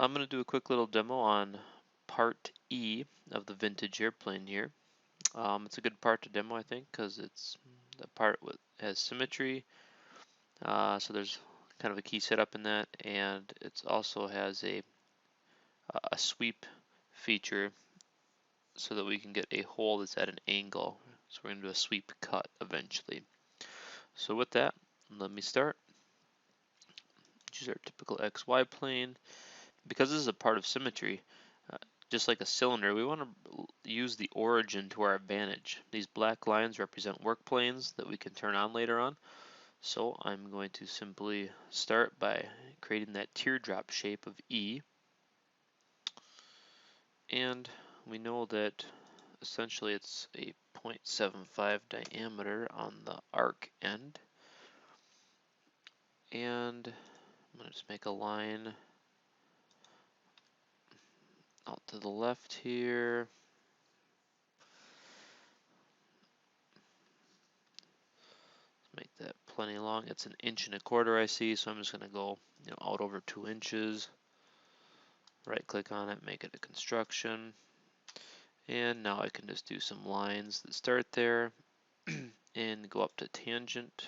I'm going to do a quick little demo on part E of the vintage airplane here. It's a good part to demo, I think, because it's the part has symmetry. So there's kind of a key setup in that, and it also has a sweep feature so that we can get a hole that's at an angle. So we're going to do a sweep cut eventually. So with that, let me start. Choose our typical XY plane. Because this is a part of symmetry, just like a cylinder, we want to use the origin to our advantage. These black lines represent work planes that we can turn on later on. So I'm going to simply start by creating that teardrop shape of E. And we know that essentially it's a 0.75 diameter on the arc end. And I'm going to just make a line out to the left here. Make that plenty long. It's 1.25 inches I see, so I'm just going to go out over 2 inches. Right click on it, make it a construction. And now I can just do some lines that start there and go up to tangent.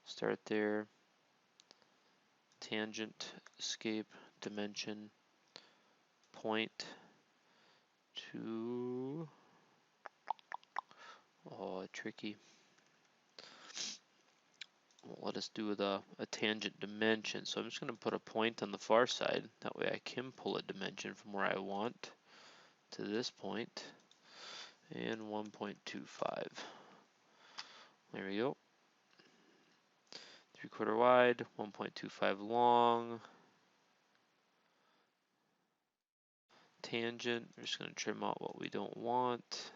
Start there. Tangent, escape, dimension, point to, tricky. Won't let us do a tangent dimension. So I'm just going to put a point on the far side. That way I can pull a dimension from where I want to this point. And 1.25. There we go. 3/4 wide, 1.25 long. Tangent, we're just going to trim out what we don't want.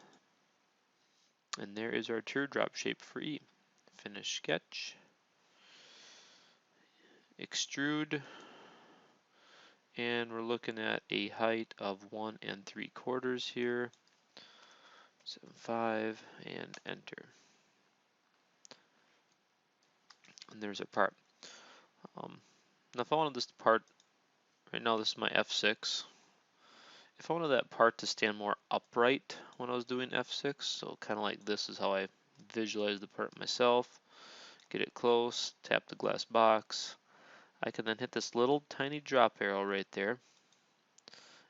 And there is our teardrop shape for E. Finish sketch. Extrude. And we're looking at a height of 1 3/4 here. 7.5 and enter. And there's our part. Now if I wanted this part, right now this is my F6. If I wanted that part to stand more upright when I was doing F6, so kind of like this is how I visualize the part myself. Get it close, tap the glass box. I can then hit this little tiny drop arrow right there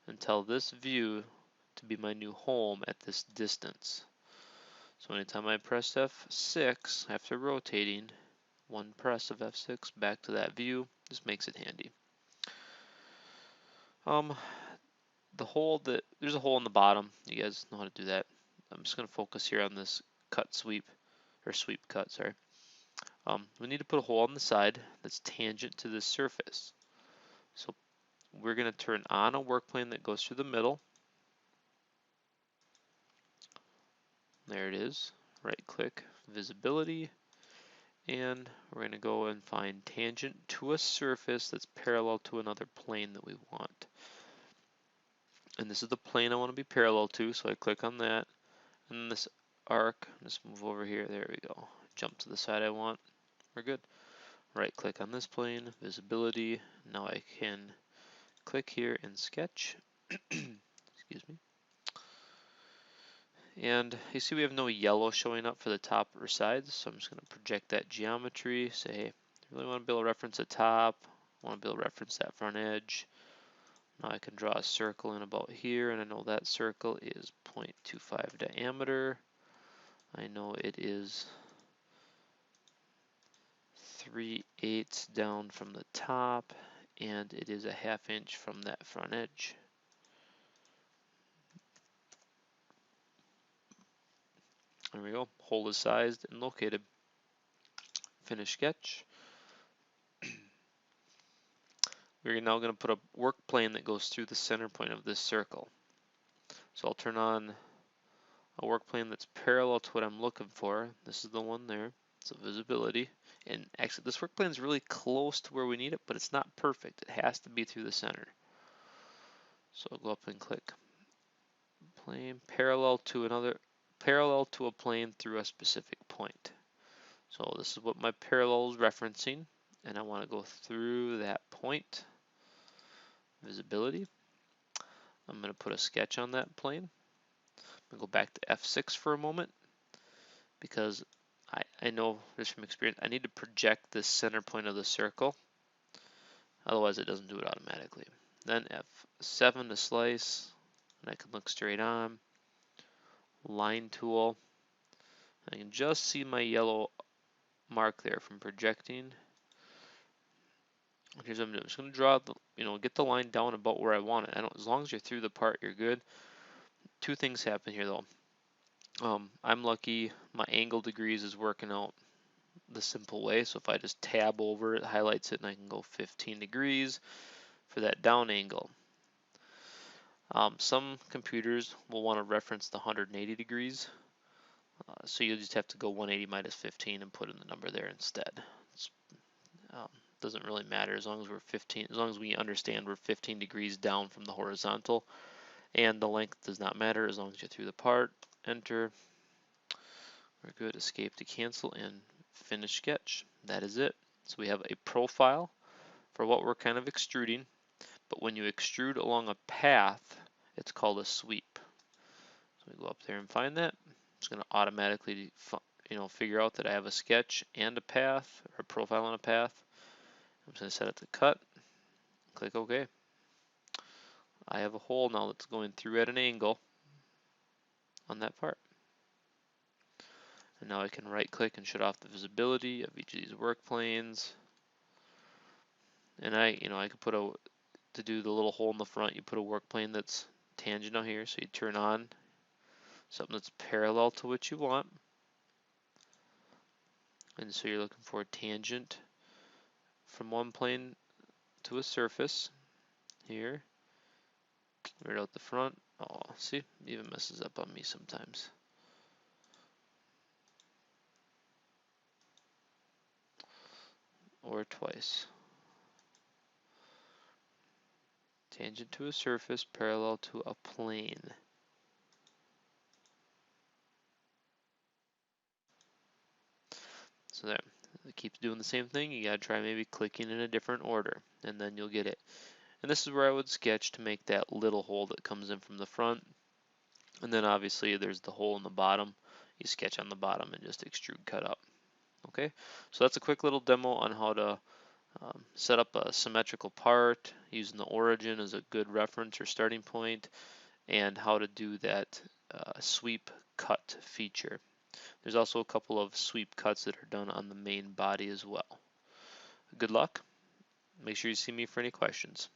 and tell this view to be my new home at this distance. So anytime I press F6 after rotating, one press of F6 back to that view, just makes it handy. There's a hole in the bottom. You guys know how to do that. I'm just going to focus here on this cut sweep, or sweep cut, sorry. We need to put a hole on the side that's tangent to this surface. So we're going to turn on a work plane that goes through the middle. There it is. Right click, visibility, and we're going to go and find tangent to a surface that's parallel to another plane that we want. And this is the plane I want to be parallel to, so I click on that. And this arc, just move over here, there we go. Jump to the side I want, we're good. Right click on this plane, visibility, now I can click here and sketch, excuse me. And you see we have no yellow showing up for the top or sides, so I'm just going to project that geometry, say, hey, I really want to be able to reference the top, I want to be able to reference that front edge. Now I can draw a circle in about here, and I know that circle is 0.25 diameter. I know it is 3/8 down from the top, and it is a 1/2 inch from that front edge. There we go, hole is sized and located. Finish sketch. We're now going to put a work plane that goes through the center point of this circle. So I'll turn on a work plane that's parallel to what I'm looking for. This is the one there, so visibility. And actually this work plane is really close to where we need it, but it's not perfect. It has to be through the center. So I'll go up and click plane parallel to a plane through a specific point. So this is what my parallel is referencing, and I want to go through that point. visibility. I'm going to put a sketch on that plane. I'm going to go back to F6 for a moment because I know just from experience I need to project the center point of the circle, otherwise it doesn't do it automatically. Then F7 to slice, and I can look straight on. Line tool. I can just see my yellow mark there from projecting. Here's what I'm doing. I'm just going to draw the, get the line down about where I want it. As long as you're through the part, you're good. Two things happen here though. I'm lucky my angle degrees is working out the simple way. So if I just tab over it, highlights it, and I can go 15 degrees for that down angle. Some computers will want to reference the 180 degrees. So you just have to go 180 minus 15 and put in the number there instead. Doesn't really matter as long as we're 15, as long as we understand we're 15 degrees down from the horizontal, and the length does not matter as long as you're through the part. Enter. We're good. Escape to cancel and finish sketch. That is it. So we have a profile for what we're kind of extruding, but when you extrude along a path, it's called a sweep. So we go up there and find that. It's going to automatically figure out that I have a sketch and a path, or a profile on a path. I'm just going to set it to cut. Click OK. I have a hole now that's going through at an angle on that part. And now I can right click and shut off the visibility of each of these work planes. And I could put to do the little hole in the front, you put a work plane that's tangent out here. So you turn on something that's parallel to what you want. And so you're looking for a tangent from one plane to a surface here. Right out the front. Oh, see, it even messes up on me sometimes. Or twice. Tangent to a surface parallel to a plane. So there, it keeps doing the same thing. You gotta try maybe clicking in a different order, and then you'll get it. And this is where I would sketch to make that little hole that comes in from the front. And then obviously there's the hole in the bottom. You sketch on the bottom and just extrude cut up. Okay, so that's a quick little demo on how to set up a symmetrical part using the origin as a good reference or starting point, and how to do that sweep cut feature. There's also a couple of sweep cuts that are done on the main body as well. Good luck. Make sure you see me for any questions.